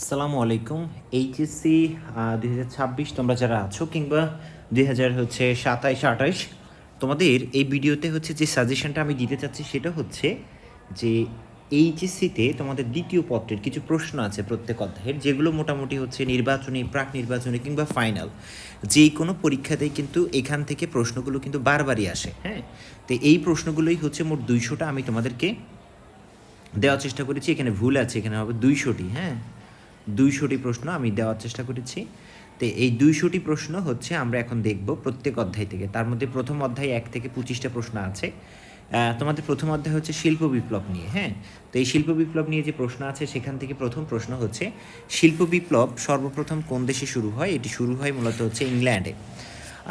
আসসালামু আলাইকুম। এইচএসসি 2026 তোমরা যারা আছো কিংবা 2027-28 তোমাদের এই ভিডিওতে যে সাজেশনটা আমি দিতে চাচ্ছি সেটা হচ্ছে যে এইচএসসিতে তোমাদের দ্বিতীয় পত্রের কিছু প্রশ্ন আছে প্রত্যেক অধ্যায়ের, যেগুলো মোটামুটি নির্বাচনী, প্রাক নির্বাচনী কিংবা ফাইনাল যে কোনো পরীক্ষাতেই কিন্তু এখান থেকে প্রশ্নগুলো কিন্তু বারবারই আসে। হ্যাঁ, তো এই প্রশ্নগুলোই মোট 200টা আমি তোমাদেরকে দেওয়ার চেষ্টা করেছি। এখানে ভুল আছে, এখানে হবে 200টি। হ্যাঁ, 200টি প্রশ্ন আমি দেওয়ার চেষ্টা করেছি। তো এই 200টি প্রশ্ন আমরা এখন দেখব প্রত্যেক অধ্যায় থেকে। তার মধ্যে প্রথম অধ্যায় 1 থেকে 25টা প্রশ্ন আছে। তোমাদের প্রথম অধ্যায় শিল্প বিপ্লব নিয়ে। হ্যাঁ, তো এই শিল্প বিপ্লব নিয়ে যে প্রশ্ন আছে সেখান থেকে প্রথম প্রশ্ন শিল্প বিপ্লব সর্বপ্রথম কোন দেশে শুরু হয়? এটি শুরু হয় মূলত ইংল্যান্ডে।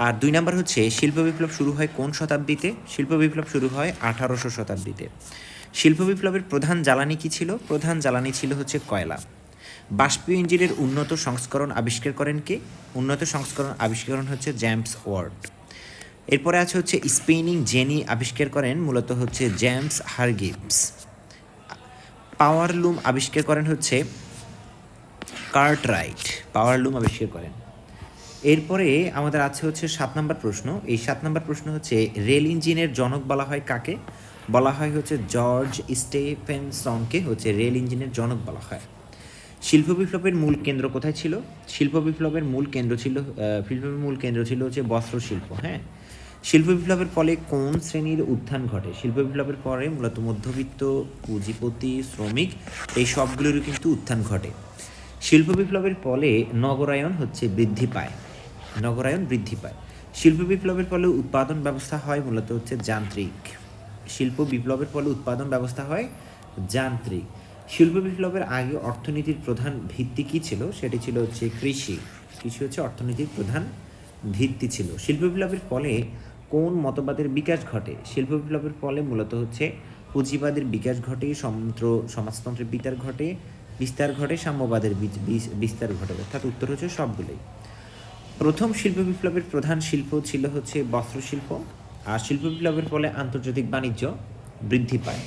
আর 2 নাম্বার শিল্প বিপ্লব শুরু হয় কোন শতাব্দীতে? শিল্প বিপ্লব শুরু হয় 1800 শতাব্দীতে। শিল্প বিপ্লবের প্রধান জ্বালানি কী ছিল? প্রধান জ্বালানি ছিল কয়লা। বাষ্পীয় ইঞ্জিনের উন্নত সংস্করণ আবিষ্কার করেন কে? উন্নত সংস্করণ আবিষ্করণ জেমস ওয়াট। এরপরে আছে স্পিনিং জেনি আবিষ্কার করেন মূলত জেমস হারগিভস। পাওয়ার লুম আবিষ্কার করেন কার্টরাইট। পাওয়ার লুম আবিষ্কার করেন। এরপরে আমাদের আছে 7 নম্বর প্রশ্ন। এই 7 নম্বর প্রশ্ন রেল ইঞ্জিনের জনক বলা হয় কাকে? বলা হয় জর্জ স্টেফেনসনকে রেল ইঞ্জিনের জনক বলা হয়। শিল্প বিপ্লবের মূল কেন্দ্র কোথায় ছিল? শিল্প বিপ্লবের মূল কেন্দ্র ছিল বস্ত্র শিল্প। হ্যাঁ, শিল্প বিপ্লবের ফলে কোন শ্রেণীর উত্থান ঘটে? শিল্প বিপ্লবের পরে মূলত মধ্যবিত্ত, পুঁজিপতি, শ্রমিক এই সবগুলোরও কিন্তু উত্থান ঘটে। শিল্প বিপ্লবের ফলে নগরায়ন বৃদ্ধি পায়। নগরায়ন বৃদ্ধি পায়। শিল্প বিপ্লবের ফলে উৎপাদন ব্যবস্থা হয় মূলত যান্ত্রিক। শিল্প বিপ্লবের ফলে উৎপাদন ব্যবস্থা হয় যান্ত্রিক। শিল্প বিপ্লবের আগে অর্থনীতির প্রধান ভিত্তি কী ছিল? সেটি ছিল কৃষি। কৃষি অর্থনীতির প্রধান ভিত্তি ছিল। শিল্প বিপ্লবের ফলে কোন মতবাদের বিকাশ ঘটে? শিল্প বিপ্লবের ফলে মূলত পুঁজিবাদের বিকাশ ঘটে, সমাজতন্ত্রের বিস্তার ঘটে, সাম্যবাদের বিস্তার ঘটে। অর্থাৎ উত্তর সবগুলোই। প্রথম শিল্প বিপ্লবের প্রধান শিল্প ছিল বস্ত্রশিল্প। আর শিল্প বিপ্লবের ফলে আন্তর্জাতিক বাণিজ্য বৃদ্ধি পায়।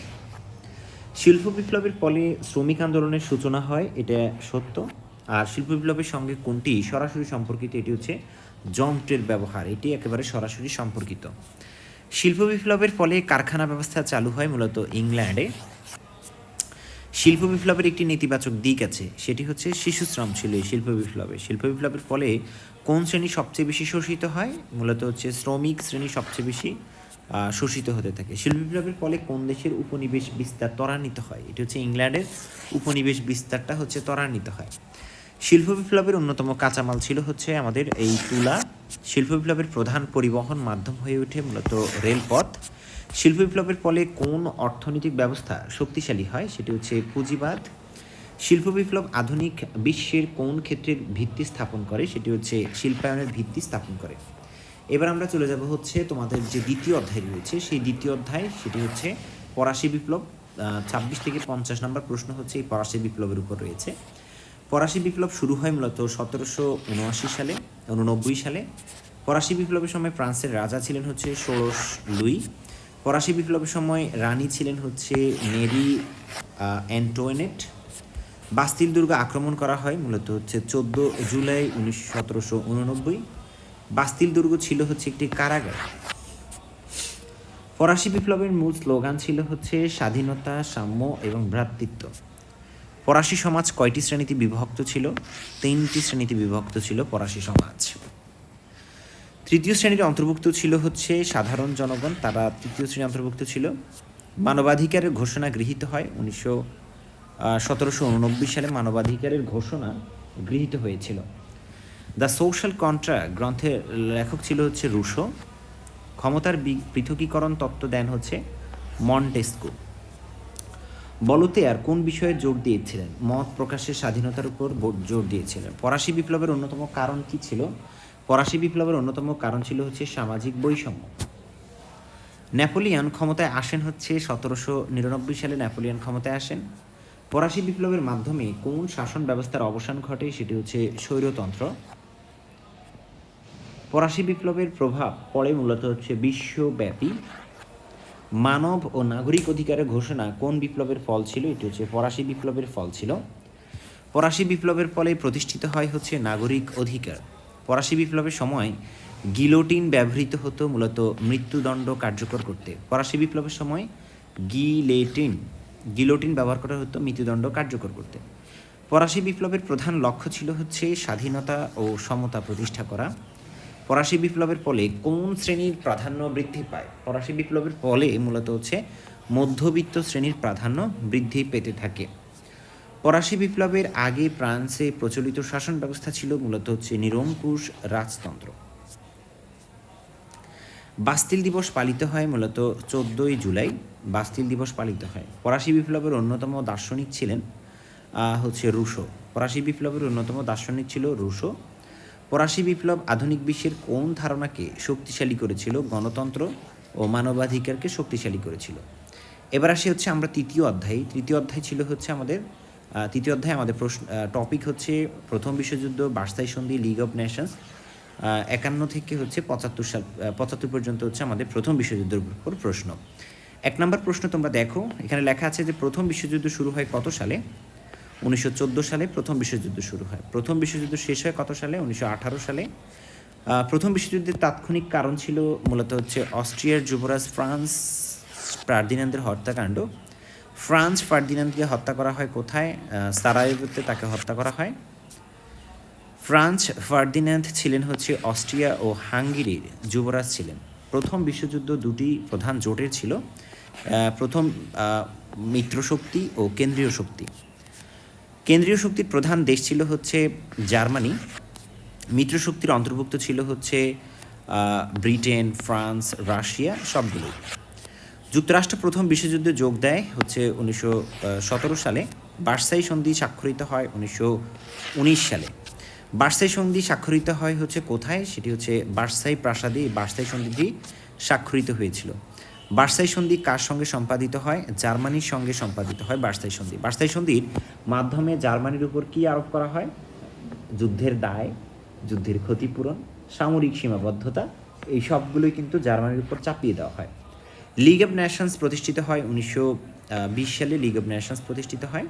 শিল্প বিপ্লবের ফলে শ্রমিক আন্দোলনের সূচনা হয়, এটা সত্য। আর শিল্প বিপ্লবের সঙ্গে কোনটি সরাসরি সম্পর্কিত? এটি যন্ত্রের ব্যবহার, এটি একেবারে সরাসরি সম্পর্কিত। শিল্প বিপ্লবের ফলে কারখানা ব্যবস্থা চালু হয় মূলত ইংল্যান্ডে। শিল্প বিপ্লবের একটি নেতিবাচক দিক আছে, সেটি শিশুশ্রম ছিল এই শিল্প বিপ্লবে। শিল্প বিপ্লবের ফলে কোন শ্রেণী সবচেয়ে বেশি শোষিত হয়? মূলত শ্রমিক শ্রেণী সবচেয়ে বেশি শোষিত হতে থাকে। শিল্প বিপ্লবের ফলে কোন দেশের উপনিবেশ বিস্তার ত্বরান্বিত হয়? এটি ইংল্যান্ডের উপনিবেশ বিস্তারটা ত্বরান্বিত হয়। শিল্প বিপ্লবের অন্যতম কাঁচামাল ছিল আমাদের এই তুলা। শিল্প বিপ্লবের প্রধান পরিবহন মাধ্যম হয়ে ওঠে মূলত রেলপথ। শিল্প বিপ্লবের ফলে কোন অর্থনৈতিক ব্যবস্থা শক্তিশালী হয়? সেটি পুঁজিবাদ। শিল্প বিপ্লব আধুনিক বিশ্বের কোন ক্ষেত্রের ভিত্তি স্থাপন করে? সেটি শিল্পায়নের ভিত্তি স্থাপন করে। এবার আমরা চলে যাব তোমাদের যে দ্বিতীয় অধ্যায় রয়েছে, সেই দ্বিতীয় অধ্যায় সেটি ফরাসি বিপ্লব। 26 থেকে 50 নম্বর প্রশ্ন এই ফরাসি বিপ্লবের উপর রয়েছে। ফরাসি বিপ্লব শুরু হয় মূলত 1789 সালে। ফরাসি বিপ্লবের সময় ফ্রান্সের রাজা ছিলেন ষোড়শ লুই। ফরাসি বিপ্লবের সময় রানী ছিলেন মেরি অ্যান্টোয়েনেট। বাস্তিল দুর্গ আক্রমণ করা হয় মূলত 14 জুলাই 1789। বাস্তিল দুর্গ ছিল একটি কারাগার। ফরাসি বিপ্লবের মূল স্লোগান ছিল স্বাধীনতা, সাম্য এবং ভ্রাতৃত্ব। ফরাসি সমাজ কয়টি শ্রেণীতে বিভক্ত ছিল? 3টি শ্রেণীতে বিভক্ত ছিল ফরাসি সমাজ। তৃতীয় শ্রেণীর অন্তর্ভুক্ত ছিল সাধারণ জনগণ, তারা তৃতীয় শ্রেণী অন্তর্ভুক্ত ছিল। মানবাধিকারের ঘোষণা গৃহীত হয় 1789 সালে। মানবাধিকারের ঘোষণা গৃহীত হয়েছিল। দ্য সোশ্যাল কন্ট্রাক্ট গ্রন্থের লেখক ছিল রুশো। ক্ষমতার পৃথকীকরণ তত্ত্ব দেন মন্টেস্কু। বলতেয়ার কোন বিষয়ে জোর দিয়েছিলেন? মত প্রকাশের স্বাধীনতার উপর জোর দিয়েছিলেন। ফরাসি বিপ্লবের অন্যতম কারণ কি ছিল? ফরাসি বিপ্লবের অন্যতম কারণ ছিল সামাজিক বৈষম্য। নেপোলিয়ন ক্ষমতায় আসেন 1799 সালে। নেপোলিয়ন ক্ষমতায় আসেন। ফরাসি বিপ্লবের মাধ্যমে কোন শাসন ব্যবস্থার অবসান ঘটে? সেটি স্বৈরতন্ত্র। ফরাসি বিপ্লবের প্রভাব পড়ে মূলত বিশ্বব্যাপী। মানব ও নাগরিক অধিকারের ঘোষণা কোন বিপ্লবের ফল ছিল? এটি ফরাসি বিপ্লবের ফল ছিল। ফরাসি বিপ্লবের ফলে প্রতিষ্ঠিত হয় হচ্ছে নাগরিক অধিকার। ফরাসি বিপ্লবের সময় গিলোটিন ব্যবহৃত হতো মূলত মৃত্যুদণ্ড কার্যকর করতে। ফরাসি বিপ্লবের সময় গিলোটিন ব্যবহার করা হতো মৃত্যুদণ্ড কার্যকর করতে। ফরাসি বিপ্লবের প্রধান লক্ষ্য ছিল হচ্ছে স্বাধীনতা ও সমতা প্রতিষ্ঠা করা। ফরাসি বিপ্লবের ফলে কোন শ্রেণীর প্রাধান্য বৃদ্ধি পায়? ফরাসি বিপ্লবের ফলে মূলত হচ্ছে মধ্যবিত্ত শ্রেণীর প্রাধান্য বৃদ্ধি পেতে থাকে। ফরাসি বিপ্লবের আগে ফ্রান্সে প্রচলিত শাসন ব্যবস্থা ছিল মূলত হচ্ছে নিরঙ্কুশ রাজতন্ত্র। বাস্তিল দিবস পালিত হয় মূলত 14ই জুলাই। বাস্তিল দিবস পালিত হয়। ফরাসি বিপ্লবের অন্যতম দার্শনিক ছিলেন হচ্ছে রুশো। ফরাসি বিপ্লবের অন্যতম দার্শনিক ছিল রুশো। ফরাসি বিপ্লব আধুনিক বিশ্বের কোন ধারণাকে শক্তিশালী করেছিল? গণতন্ত্র ও মানবাধিকারকে শক্তিশালী করেছিল। এবার আসি হচ্ছে আমরা তৃতীয় অধ্যায় ছিল হচ্ছে আমাদের তৃতীয় অধ্যায়ে আমাদের প্রশ্ন টপিক হচ্ছে প্রথম বিশ্বযুদ্ধ, ভার্সাই সন্ধি, লিগ অফ নেশনস। 51 থেকে হচ্ছে 75 পর্যন্ত হচ্ছে আমাদের প্রথম বিশ্বযুদ্ধের উপর প্রশ্ন। 1 নম্বর প্রশ্ন তোমরা দেখো, এখানে লেখা আছে যে প্রথম বিশ্বযুদ্ধ শুরু হয় কত সালে? 1914 সালে প্রথম বিশ্বযুদ্ধ শুরু হয়। প্রথম বিশ্বযুদ্ধ শেষ হয় কত সালে? 1918 সালে। প্রথম বিশ্বযুদ্ধের তাৎক্ষণিক কারণ ছিল মূলত হচ্ছে অস্ট্রিয়ার যুবরাজ ফ্রান্স ফার্দিনান্দের হত্যাকাণ্ড। ফ্রান্স ফার্দিনান্দকে হত্যা করা হয় কোথায়? সারায়েভোতে তাকে হত্যা করা হয়। ফ্রান্স ফার্দিনান্দ ছিলেন হচ্ছে অস্ট্রিয়া ও হাঙ্গেরির যুবরাজ ছিলেন। প্রথম বিশ্বযুদ্ধ দুটি প্রধান জোটের ছিল। প্রথম মিত্রশক্তি ও কেন্দ্রীয় শক্তি। কেন্দ্রীয় শক্তির প্রধান দেশ ছিল হচ্ছে জার্মানি। মিত্রশক্তির অন্তর্ভুক্ত ছিল হচ্ছে ব্রিটেন, ফ্রান্স, রাশিয়া সবগুলোই। যুক্তরাষ্ট্র প্রথম বিশ্বযুদ্ধে যোগ দেয় হচ্ছে 1917 সালে। ভার্সাই সন্ধি স্বাক্ষরিত হয় 1919 সালে। ভার্সাই সন্ধি স্বাক্ষরিত হয় হচ্ছে কোথায়? সেটি হচ্ছে ভার্সাই প্রাসাদে ভার্সাই সন্ধিটি স্বাক্ষরিত হয়েছিল। ভার্সাই সন্ধি কার সঙ্গে সম্পাদিত হয়? জার্মানির সঙ্গে সম্পাদিত হয় ভার্সাই সন্ধি। ভার্সাই সন্ধির মাধ্যমে জার্মানির উপর কী আরোপ করা হয়? যুদ্ধের দায়, যুদ্ধের ক্ষতিপূরণ, সামরিক সীমাবদ্ধতা, এই সবগুলোই কিন্তু জার্মানির উপর চাপিয়ে দেওয়া হয়। লিগ অফ নেশনস প্রতিষ্ঠিত হয় 1920 সালে। লিগ অফ নেশনস প্রতিষ্ঠিত হয়।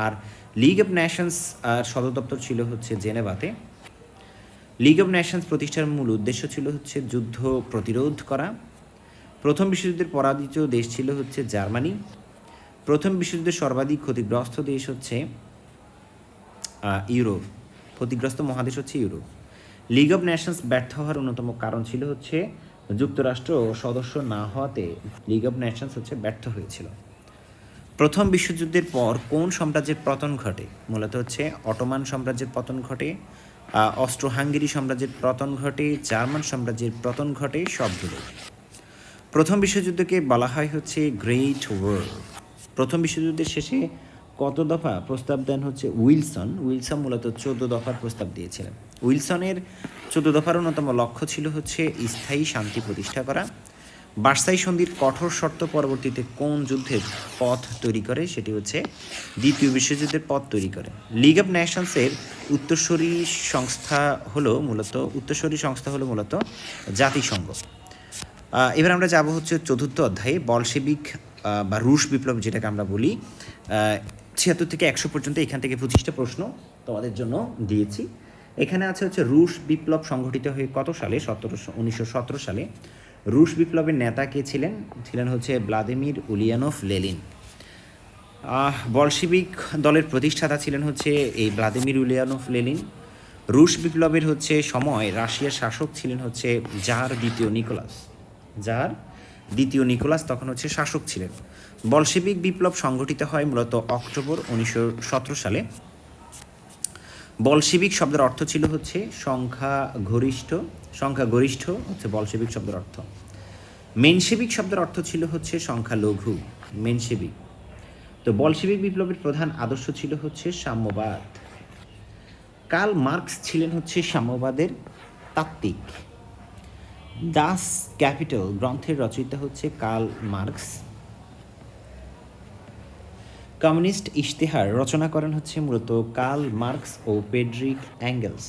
আর লিগ অফ নেশনস সদর দপ্তর ছিল হচ্ছে জেনেভাতে। লিগ অফ নেশনস প্রতিষ্ঠার মূল উদ্দেশ্য ছিল হচ্ছে যুদ্ধ প্রতিরোধ করা। প্রথম বিশ্বযুদ্ধের পরাজিত দেশ ছিল হচ্ছে জার্মানি। প্রথম বিশ্বযুদ্ধের সর্বাধিক ক্ষতিগ্রস্ত দেশ হচ্ছে ইউরোপ। ক্ষতিগ্রস্ত মহাদেশ হচ্ছে ইউরোপ। লিগ অফ নেশনস ব্যর্থ হওয়ার অন্যতম কারণ ছিল হচ্ছে যুক্তরাষ্ট্র সদস্য না হওয়াতে লিগ অফ নেশনস হচ্ছে ব্যর্থ হয়েছিল। প্রথম বিশ্বযুদ্ধের পর কোন সাম্রাজ্যের পতন ঘটে? মূলত হচ্ছে অটোমান সাম্রাজ্যের পতন ঘটে, অস্ট্রো হাঙ্গেরি সাম্রাজ্যের পতন ঘটে, জার্মান সাম্রাজ্যের পতন ঘটে, সবগুলো। প্রথম বিশ্বযুদ্ধকে বলা হয় হচ্ছে গ্রেট ওয়ার। প্রথম বিশ্বযুদ্ধের শেষে কত দফা প্রস্তাব দেন হচ্ছে উইলসন? উইলসন মূলত 14 দফার প্রস্তাব দিয়েছিলেন। উইলসনের 14 দফার অন্যতম লক্ষ্য ছিল হচ্ছে স্থায়ী শান্তি প্রতিষ্ঠা করা। ভার্সাই সন্ধির কঠোর শর্ত পরবর্তীতে কোন যুদ্ধের পথ তৈরি করে? সেটি হচ্ছে দ্বিতীয় বিশ্বযুদ্ধের পথ তৈরি করে। লিগ অফ নেশনসের উত্তরসূরি সংস্থা হলো মূলত জাতিসংঘ। এবার আমরা যাব হচ্ছে চতুর্থ অধ্যায়ে, বলশেবিক বা রুশ বিপ্লব যেটাকে আমরা বলি। 76 থেকে 100 পর্যন্ত এখান থেকে 25টা প্রশ্ন তোমাদের জন্য দিয়েছি। এখানে আছে হচ্ছে রুশ বিপ্লব সংঘটিত হয়ে কত সালে? 1917 সালে। রুশ বিপ্লবের নেতা কে ছিলেন? হচ্ছে ভ্লাদিমির উলিয়ানোভ লেনিন। বলশেবিক দলের প্রতিষ্ঠাতা ছিলেন হচ্ছে এই ভ্লাদিমির উলিয়ানোভ লেনিন। রুশ বিপ্লবের হচ্ছে সময় রাশিয়ার শাসক ছিলেন হচ্ছে জার দ্বিতীয় নিকোলাস তখন হচ্ছে শাসক ছিলেন। বলশেবিক বিপ্লব সংঘটিত হয় মূলত অক্টোবর 1917 সালে। বলশেবিক শব্দের অর্থ ছিল হচ্ছে সংখ্যাগরিষ্ঠ হচ্ছে বলশেবিক শব্দের অর্থ। মেনশেবিক শব্দের অর্থ ছিল হচ্ছে সংখ্যালঘু, মেনশেবিক। তো বলশেবিক বিপ্লবের প্রধান আদর্শ ছিল হচ্ছে সাম্যবাদ। কার্ল মার্কস ছিলেন হচ্ছে সাম্যবাদের তাত্ত্বিক। দাস ক্যাপিটাল গ্রন্থের রচয়িতা হচ্ছে কার্ল মার্কস। কমিউনিস্ট ইশতেহার রচনা করেন হচ্ছে মূলত কার্ল মার্কস ও ফ্রেডরিক অ্যাঙ্গেলস।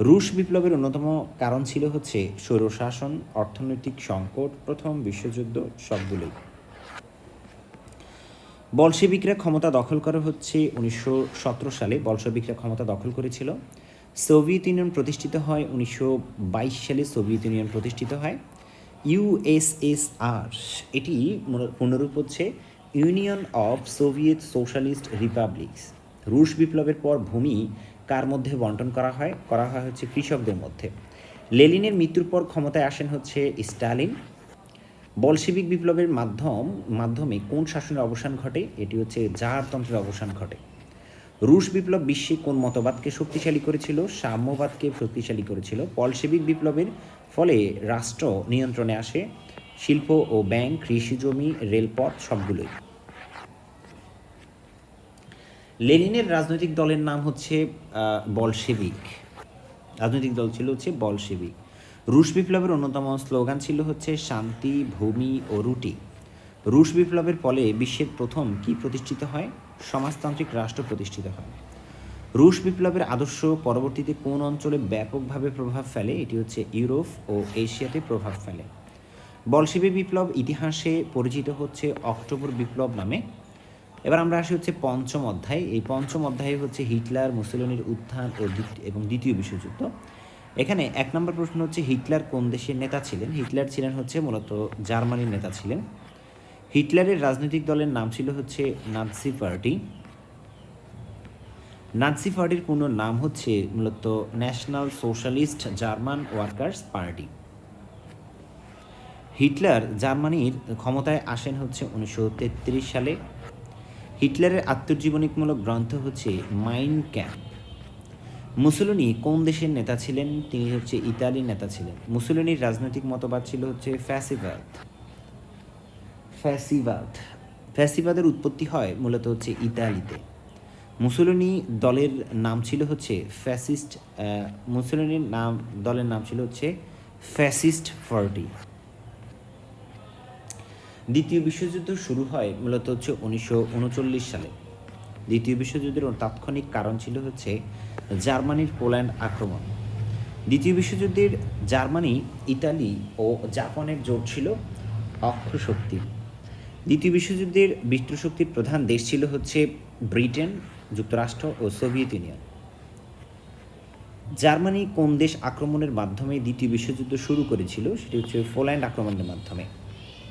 রুশ বিপ্লবের অন্যতম কারণ ছিল হচ্ছে স্বৈরশাসন, অর্থনৈতিক সংকট, প্রথম বিশ্বযুদ্ধ, সবগুলোই। বলশেবিকরা ক্ষমতা দখল করা হচ্ছে 1917 সালে বলশেবিকরা ক্ষমতা দখল করেছিল। সোভিয়েত ইউনিয়ন প্রতিষ্ঠিত হয় 1922 সালে সোভিয়েত ইউনিয়ন প্রতিষ্ঠিত হয়। ইউএসএসআর এটি পূর্ণরূপ হচ্ছে ইউনিয়ন অফ সোভিয়েত সোশ্যালিস্ট রিপাবলিকস। রুশ বিপ্লবের পর ভূমি কার মধ্যে বন্টন করা হয় হচ্ছে কৃষকদের মধ্যে। লেনিনের মৃত্যুর পর ক্ষমতায় আসেন হচ্ছে স্টালিন। বলশেবিক বিপ্লবের মাধ্যমে কোন শাসনের অবসান ঘটে? এটি হচ্ছে জারতন্ত্রের অবসান ঘটে। রুশ বিপ্লব বিশ্বে কোন মতবাদকে শক্তিশালী করেছিল? সাম্যবাদকে শক্তিশালী করেছিল। বলশেবিক বিপ্লবের ফলে রাষ্ট্র নিয়ন্ত্রণে আসে শিল্প ও ব্যাংক, কৃষি জমি, রেলপথ সবগুলোই। লেনিনের রাজনৈতিক দলের নাম হচ্ছে বলশেবিক। রাজনৈতিক দল ছিল হচ্ছে বলশেবিক। রুশ বিপ্লবের অন্যতম স্লোগান ছিল হচ্ছে শান্তি, ভূমি ও রুটি। রুশ বিপ্লবের ফলে বিশ্বের প্রথম কি প্রতিষ্ঠিত হয়? সমাজতান্ত্রিক রাষ্ট্র প্রতিষ্ঠিত হয়। রুশ বিপ্লবের আদর্শ পরবর্তীতে কোন অঞ্চলে ব্যাপকভাবে প্রভাব ফেলে? এটি হচ্ছে ইউরোপ ও এশিয়াতে প্রভাব ফেলে। বলশেবিক বিপ্লব ইতিহাসে পরিচিত হচ্ছে অক্টোবর বিপ্লব নামে। এবার আমরা আসি হচ্ছে পঞ্চম অধ্যায়। এই পঞ্চম অধ্যায়ে হচ্ছে হিটলার, মুসোলিনির উত্থান এবং দ্বিতীয় বিশ্বযুদ্ধ। এখানে 1 নম্বর প্রশ্ন হচ্ছে হিটলার কোন দেশের নেতা ছিলেন? হিটলার ছিলেন হচ্ছে মূলত জার্মানির নেতা ছিলেন। হিটলারের রাজনৈতিক দলের নাম ছিল হচ্ছে নাৎসি পার্টি। নাৎসি পার্টির পূর্ণ নাম হচ্ছে মূলত national socialist German workers party. Hitler জার্মানির ক্ষমতায় আসেন হচ্ছে 1933 সালে। হিটলারের আত্মজীবনীমূলক গ্রন্থ হচ্ছে মাইন ক্যাম্প। মুসোলিনি কোন দেশের নেতা ছিলেন? তিনি হচ্ছে ইতালির নেতা ছিলেন। মুসোলিনির রাজনৈতিক মতবাদ ছিল হচ্ছে ফ্যাসিবাদের উৎপত্তি হয় মূলত হচ্ছে ইতালিতে। মুসোলিনি দলের নাম ছিল হচ্ছে দলের নাম ছিল হচ্ছে ফ্যাসিস্ট পার্টি। দ্বিতীয় বিশ্বযুদ্ধ শুরু হয় মূলত হচ্ছে 1939 সালে। দ্বিতীয় বিশ্বযুদ্ধের তাৎক্ষণিক কারণ ছিল হচ্ছে জার্মানির পোল্যান্ড আক্রমণ। দ্বিতীয় বিশ্বযুদ্ধের জার্মানি, ইতালি ও জাপানের জোট ছিল অক্ষশক্তি। দ্বিতীয় বিশ্বযুদ্ধের মিত্রশক্তির প্রধান দেশ ছিল হচ্ছে ব্রিটেন, যুক্তরাষ্ট্র ও সোভিয়েত ইউনিয়ন। জার্মানি কোন দেশ আক্রমণের মাধ্যমে দ্বিতীয় বিশ্বযুদ্ধ শুরু করেছিল? সেটি হচ্ছে পোল্যান্ড আক্রমণের মাধ্যমে।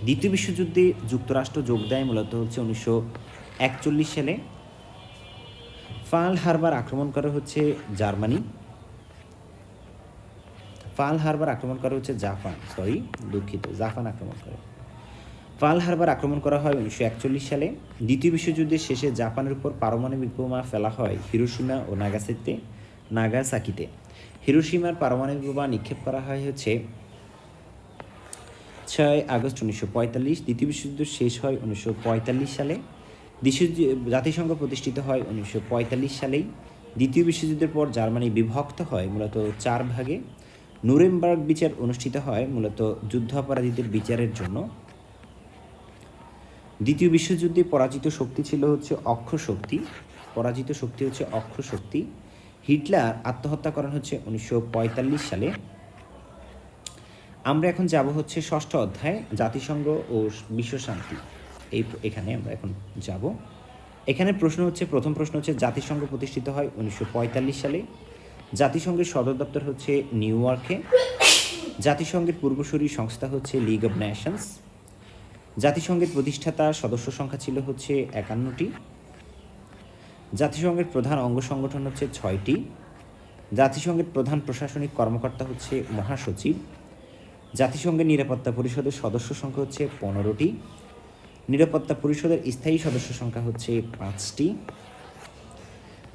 দ্বিতীয় বিশ্বযুদ্ধে যুক্তরাষ্ট্র যোগ দেয় মূলত হচ্ছে 1941 সালে। পার্ল হারবার আক্রমণ করা হচ্ছে জার্মানি। পার্ল হারবার আক্রমণ করা হচ্ছে জাপান আক্রমণ করে। পার্ল হারবার আক্রমণ করা হয় 1941 সালে। দ্বিতীয় বিশ্বযুদ্ধের শেষে জাপানের উপর পারমাণবিক বোমা ফেলা হয় হিরোশিমা ও নাগাসাকিতে। হিরোশিমার পারমাণবিক বোমা নিক্ষেপ করা হয় হচ্ছে 6 আগস্ট 1945। দ্বিতীয় বিশ্বযুদ্ধ শেষ হয় 1945 সালে। জাতিসংঘ প্রতিষ্ঠিত হয় 1945 সালেই। দ্বিতীয় বিশ্বযুদ্ধের পর জার্মানি বিভক্ত হয় মূলত 4 ভাগে। নুরেমবার্গ বিচার অনুষ্ঠিত হয় মূলত যুদ্ধাপরাধীদের বিচারের জন্য। দ্বিতীয় বিশ্বযুদ্ধে পরাজিত শক্তি হচ্ছে অক্ষশক্তি। হিটলার আত্মহত্যা করেন হচ্ছে 1945 সালে। আমরা এখন যাব হচ্ছে ষষ্ঠ অধ্যায়, জাতিসংঘ ও বিশ্ব শান্তি। এখানে আমরা এখন যাব। এখানে প্রথম প্রশ্ন হচ্ছে জাতিসংঘ প্রতিষ্ঠিত হয় 1945 সালে। জাতিসংঘের সদর দপ্তর হচ্ছে নিউ ইয়র্কে। জাতিসংঘের পূর্বসূরি সংস্থা হচ্ছে লিগ অব নেশনস। জাতিসংঘের প্রতিষ্ঠাতা সদস্য সংখ্যা ছিল হচ্ছে 51টি। জাতিসংঘের প্রধান অঙ্গ সংগঠন হচ্ছে 6টি। জাতিসংঘের প্রধান প্রশাসনিক কর্মকর্তা হচ্ছে মহাসচিব। জাতিসংঘের নিরাপত্তা পরিষদের সদস্য সংখ্যা হচ্ছে 15টি। নিরাপত্তা পরিষদের স্থায়ী সদস্য সংখ্যা হচ্ছে 5টি।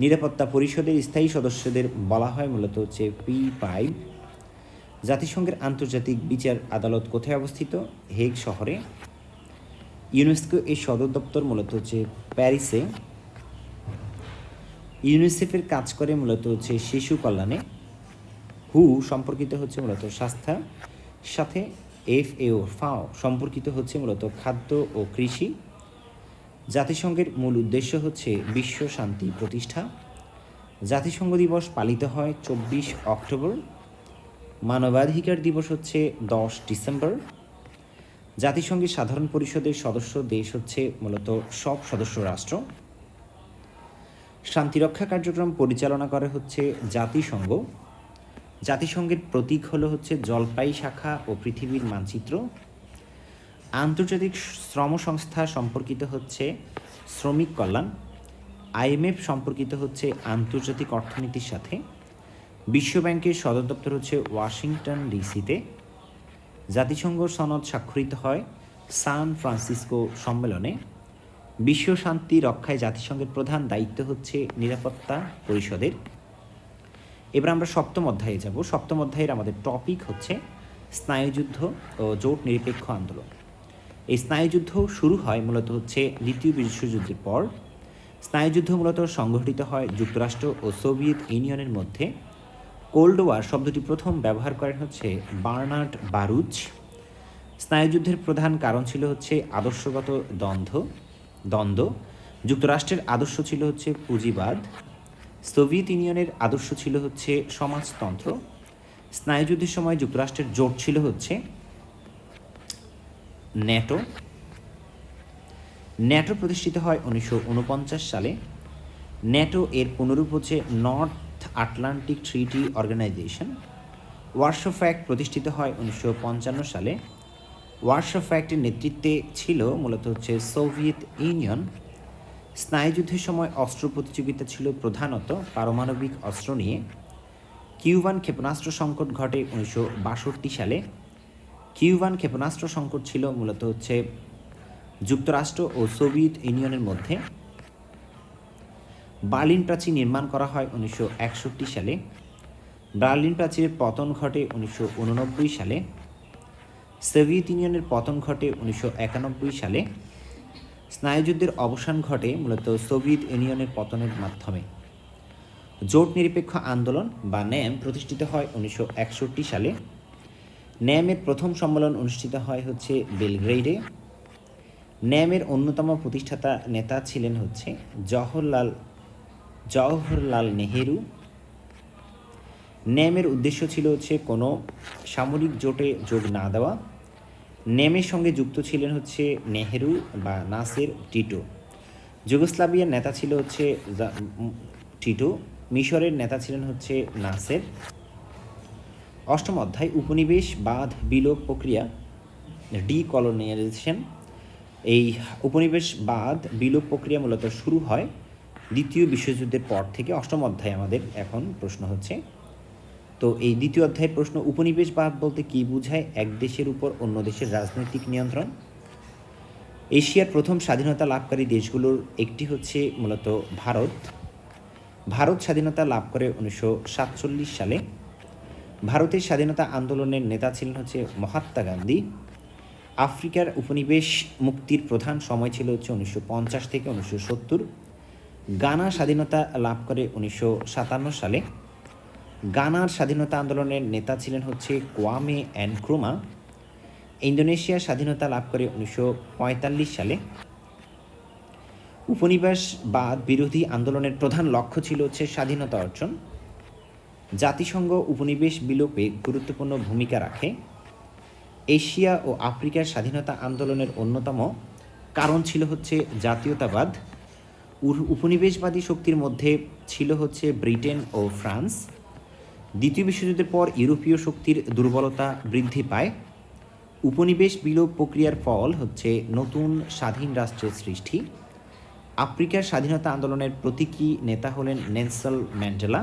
নিরাপত্তা পরিষদের স্থায়ী সদস্যদের বলা হয় মূলত হচ্ছে P5। জাতিসংঘের আন্তর্জাতিক বিচার আদালত কোথায় অবস্থিত? হেগ শহরে। ইউনেস্কো এর সদর দপ্তর মূলত হচ্ছে প্যারিসে। ইউনিসেফের কাজ করে মূলত হচ্ছে শিশু কল্যাণে। হু সম্পর্কিত হচ্ছে মূলত স্বাস্থ্য সাথে। FAO সম্পর্কিত হচ্ছে মূলত খাদ্য ও কৃষি। জাতিসংঘের মূল উদ্দেশ্য হচ্ছে বিশ্ব শান্তি প্রতিষ্ঠা। জাতিসংঘ দিবস পালিত হয় 24 অক্টোবর। মানবাধিকার দিবস হচ্ছে 10 ডিসেম্বর। জাতিসংঘের সাধারণ পরিষদের সদস্য দেশ হচ্ছে মূলত সব সদস্য রাষ্ট্র। শান্তিরক্ষা কার্যক্রম পরিচালনা করে হচ্ছে জাতিসংঘ। জাতিসংঘের প্রতীক হলো হচ্ছে জলপাই শাখা ও পৃথিবীর মানচিত্র। আন্তর্জাতিক শ্রম সংস্থা সম্পর্কিত হচ্ছে শ্রমিক কল্যাণ। আইএমএফ সম্পর্কিত হচ্ছে আন্তর্জাতিক অর্থনীতির সাথে। বিশ্বব্যাংকের সদর দপ্তর হচ্ছে ওয়াশিংটন ডিসিতে। জাতিসংঘ সনদ স্বাক্ষরিত হয় সান ফ্রান্সিসকো সম্মেলনে। বিশ্ব শান্তি রক্ষায় জাতিসংঘের প্রধান দায়িত্ব হচ্ছে নিরাপত্তা পরিষদের। এবার আমরা সপ্তম অধ্যায়ে যাব। সপ্তম অধ্যায়ের আমাদের টপিক হচ্ছে স্নায়ুযুদ্ধ ও জোট নিরপেক্ষ আন্দোলন। এই স্নায়ুযুদ্ধ শুরু হয় মূলত হচ্ছে দ্বিতীয় বিশ্বযুদ্ধের পর। স্নায়ুযুদ্ধ মূলত সংঘটিত হয় যুক্তরাষ্ট্র ও সোভিয়েত ইউনিয়নের মধ্যে। কোল্ড ওয়ার শব্দটি প্রথম ব্যবহার করেন হচ্ছে বার্নার্ড বারুচ। স্নায়ুযুদ্ধের প্রধান কারণ ছিল হচ্ছে আদর্শগত দ্বন্দ্ব। যুক্তরাষ্ট্রের আদর্শ ছিল হচ্ছে পুঁজিবাদ, সোভিয়েত ইউনিয়নের আদর্শ ছিল হচ্ছে সমাজতন্ত্র। স্নায়ুযুদ্ধের সময় যুক্তরাষ্ট্রের জোট ছিল হচ্ছে ন্যাটো। ন্যাটো প্রতিষ্ঠিত হয় 1949 সালে। ন্যাটো এর পুনরূপ হচ্ছে north Atlantic treaty organization. ওয়ারশো pact প্রতিষ্ঠিত হয় 1955 সালে। ওয়ারশো প্যাক্টের নেতৃত্বে ছিল মূলত হচ্ছে সোভিয়েত ইউনিয়ন। স্নায়ুযুদ্ধের সময় অস্ত্র প্রতিযোগিতা ছিল প্রধানত পারমাণবিক অস্ত্র নিয়ে। কিউবান ক্ষেপণাস্ত্র সংকট ঘটে 1962 সালে। কিউবান ক্ষেপণাস্ত্র সংকট ছিল মূলত হচ্ছে যুক্তরাষ্ট্র ও সোভিয়েত ইউনিয়নের মধ্যে। বার্লিন প্রাচীর নির্মাণ করা হয় 1961 সালে। বার্লিন প্রাচীরের পতন ঘটে 1989 সালে। সোভিয়েত ইউনিয়নের পতন ঘটে 1991 সালে। স্নায়ুযুদ্ধের অবসান ঘটে মূলত সোভিয়েত ইউনিয়নের পতনের মাধ্যমে। জোট নিরপেক্ষ আন্দোলন বা ন্যাম প্রতিষ্ঠিত হয় 1961 সালে। ন্যামের প্রথম সম্মেলন অনুষ্ঠিত হয় হচ্ছে বেলগ্রেডে। ন্যামের অন্যতম প্রতিষ্ঠাতা নেতা ছিলেন হচ্ছে জওহরলাল নেহেরু। ন্যামের উদ্দেশ্য ছিল হচ্ছে কোনো সামরিক জোটে যোগ না দেওয়া। ন্যামের সঙ্গে যুক্ত ছিলেন হচ্ছে নেহেরু বা নাসের টিটো। যুগোস্লাভিয়ার নেতা ছিল হচ্ছে টিটো। মিশরের নেতা ছিলেন হচ্ছে নাসের। অষ্টম অধ্যায় উপনিবেশবাদ বিলোপ প্রক্রিয়া, ডিকলোনিয়ালাইজেশন। এই উপনিবেশবাদ বিলোপ প্রক্রিয়া মূলত শুরু হয় দ্বিতীয় বিশ্বযুদ্ধের পর থেকে। অষ্টম অধ্যায় আমাদের এখন প্রশ্ন হচ্ছে। তো এই দ্বিতীয় অধ্যায়ের প্রশ্ন, উপনিবেশবাদ বলতে কী বোঝায়? এক দেশের উপর অন্য দেশের রাজনৈতিক নিয়ন্ত্রণ। এশিয়ার প্রথম স্বাধীনতা লাভকারী দেশগুলোর একটি হচ্ছে মূলত ভারত। ভারত স্বাধীনতা লাভ করে 1947 সালে। ভারতের স্বাধীনতা আন্দোলনের নেতা ছিলেন হচ্ছে মহাত্মা গান্ধী। আফ্রিকার উপনিবেশ মুক্তির প্রধান সময় ছিল হচ্ছে 1950 থেকে 1970। গানা স্বাধীনতা লাভ করে 1957 সালে। গানার স্বাধীনতা আন্দোলনের নেতা ছিলেন হচ্ছে কোয়ামে নক্রুমা। ইন্দোনেশিয়া স্বাধীনতা লাভ করে 1945 সালে। উপনিবেশবাদ বিরোধী আন্দোলনের প্রধান লক্ষ্য ছিল হচ্ছে স্বাধীনতা অর্জন। জাতিসংঘ উপনিবেশ বিলোপে গুরুত্বপূর্ণ ভূমিকা রাখে। এশিয়া ও আফ্রিকার স্বাধীনতা আন্দোলনের অন্যতম কারণ ছিল হচ্ছে জাতীয়তাবাদ। উপনিবেশবাদী শক্তির মধ্যে ছিল হচ্ছে ব্রিটেন ও ফ্রান্স। দ্বিতীয় বিশ্বযুদ্ধের পর ইউরোপীয় শক্তির দুর্বলতা বৃদ্ধি পায়। উপনিবেশ বিলোপ প্রক্রিয়ার ফল হচ্ছে নতুন স্বাধীন রাষ্ট্রের সৃষ্টি। আফ্রিকার স্বাধীনতা আন্দোলনের প্রতীকী নেতা হলেন নেলসন ম্যান্ডেলা।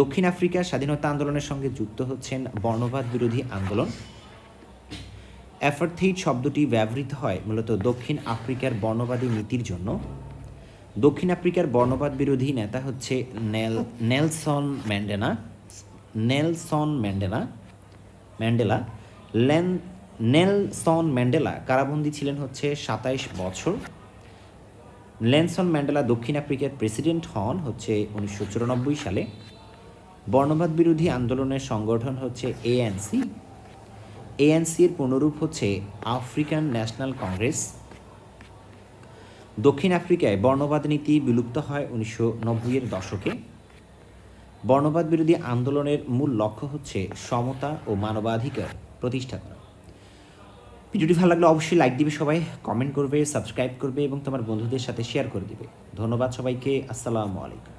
দক্ষিণ আফ্রিকার স্বাধীনতা আন্দোলনের সঙ্গে যুক্ত হচ্ছেন বর্ণবাদ বিরোধী আন্দোলন। অ্যাপারথেইড শব্দটি ব্যবহৃত হয় মূলত দক্ষিণ আফ্রিকার বর্ণবাদী নীতির জন্য। দক্ষিণ আফ্রিকার বর্ণবাদ বিরোধী নেতা হচ্ছে নেলসন ম্যান্ডেলা। নেলসন ম্যান্ডেলা কারাবন্দী ছিলেন হচ্ছে 27 বছর। নেলসন ম্যান্ডেলা দক্ষিণ আফ্রিকার প্রেসিডেন্ট হন হচ্ছে 1994 সালে। বর্ণবাদ বিরোধী আন্দোলনের সংগঠন হচ্ছে এএনসি। এএনসির পুনরূপ হচ্ছে আফ্রিকান ন্যাশনাল কংগ্রেস। দক্ষিণ আফ্রিকায় বর্ণবাদ নীতি বিলুপ্ত হয় 1990-এর দশকে। বর্ণবাদ বিরোধী আন্দোলনের মূল লক্ষ্য হচ্ছে সমতা ও মানবাধিকার প্রতিষ্ঠা করা। ভিডিওটি ভালো লাগলে অবশ্যই লাইক দিবে সবাই, কমেন্ট করবে, সাবস্ক্রাইব করবে এবং তোমার বন্ধুদের সাথে শেয়ার করে দিবে। ধন্যবাদ সবাইকে। আসসালামু আলাইকুম।